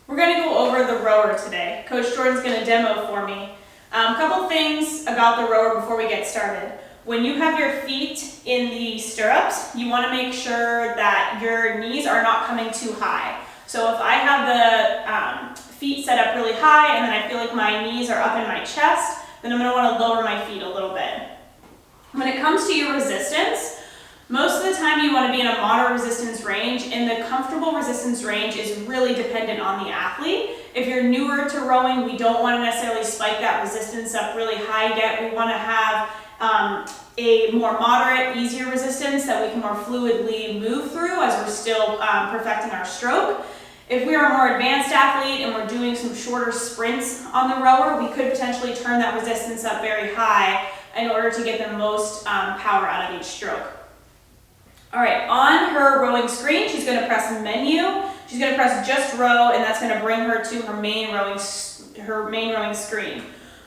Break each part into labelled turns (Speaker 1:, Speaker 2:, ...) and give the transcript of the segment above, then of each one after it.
Speaker 1: We're going to go over the rower today. Coach Jordan's going to demo for me. A couple things about the rower before we get started. When you have your feet in the stirrups, you want to make sure that your knees are not coming too high. So if I have the feet set up really high and then I feel like my knees are up in my chest, then I'm going to want to lower my feet a little bit. When it comes to your resistance, most of the time you want to be in a moderate resistance range, and the comfortable resistance range is really dependent on the athlete. If you're newer to rowing, we don't want to necessarily spike that resistance up really high yet. We want to have a more moderate, easier resistance that we can more fluidly move through as we're still perfecting our stroke. If we are a more advanced athlete and we're doing some shorter sprints on the rower, we could potentially turn that resistance up very high in order to get the most power out of each stroke. All right, on her rowing screen, she's going to press menu. She's going to press just row, and that's going to bring her to her main rowing screen.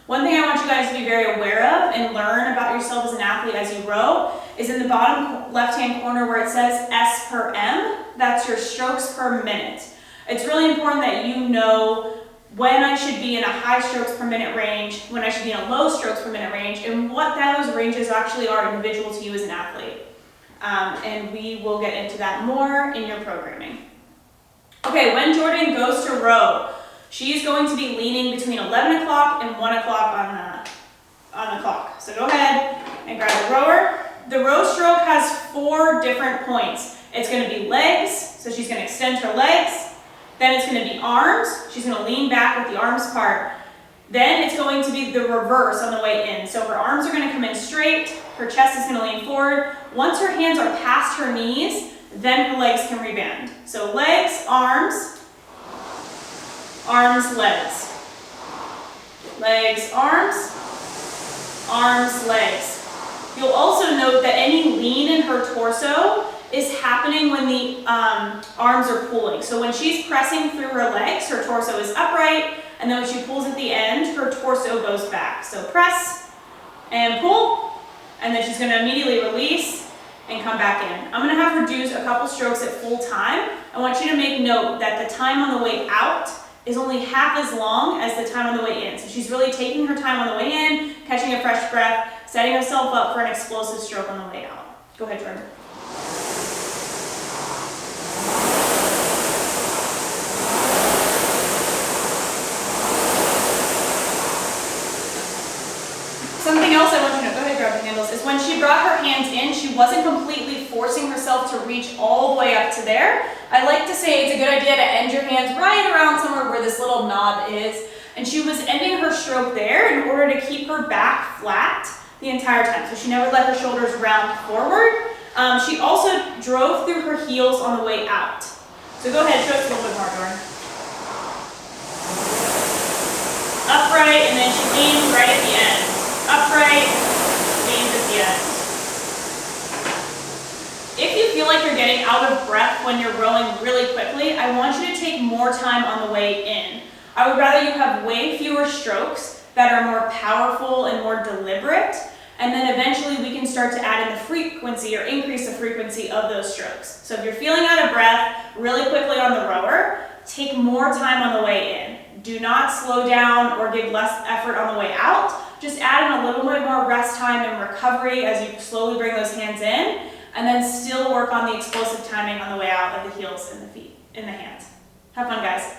Speaker 1: One thing I want you guys to be very aware of and learn about yourself as an athlete as you row is in the bottom left-hand corner where it says S per M, that's your strokes per minute. It's really important that you know when I should be in a high strokes per minute range, when I should be in a low strokes per minute range, and what those ranges actually are individual to you as an athlete. And we will get into that more in your programming. Okay, when Jordan goes to row, she's going to be leaning between 11 o'clock and 1 o'clock on the clock. So go ahead and grab the rower. The row stroke has 4 different points. It's going to be legs, so she's going to extend her legs. Then it's going to be arms. She's going to lean back with the arms part. Then it's going to be the reverse on the way in. So her arms are going to come in straight. Her chest is going to lean forward. Once her hands are past her knees, then her legs can reband. So legs, arms, arms, legs. Legs, arms, arms, legs. You'll also note that any lean in her torso is happening when the arms are pulling. So when she's pressing through her legs, her torso is upright, and then when she pulls at the end, her torso goes back. So press and pull, and then she's going to immediately release and come back in. I'm going to have her do a couple strokes at full time. I want you to make note that the time on the way out is only half as long as the time on the way in. So she's really taking her time on the way in, catching a fresh breath, setting herself up for an explosive stroke on the way out. Go ahead, Jordan. Something else I want you to know, go ahead, grab the handles, is when she brought her hands in, she wasn't completely forcing herself to reach all the way up to there. I like to say it's a good idea to end your hands right around somewhere where this little knob is. And she was ending her stroke there in order to keep her back flat the entire time. So she never let her shoulders round forward. She also drove through her heels on the way out. So go ahead, show us a little bit more, Jordan. Upright, and then she leans right at the end. Upright, leans at the end. If you feel like you're getting out of breath when you're rowing really quickly, I want you to take more time on the way in. I would rather you have way fewer strokes that are more powerful and more deliberate, and then eventually we can start to add in the frequency or increase the frequency of those strokes. So if you're feeling out of breath really quickly on the rower, take more time on the way in. Do not slow down or give less effort on the way out. Just add in a little bit more rest time and recovery as you slowly bring those hands in, and then still work on the explosive timing on the way out of the heels and the feet, and the hands. Have fun, guys.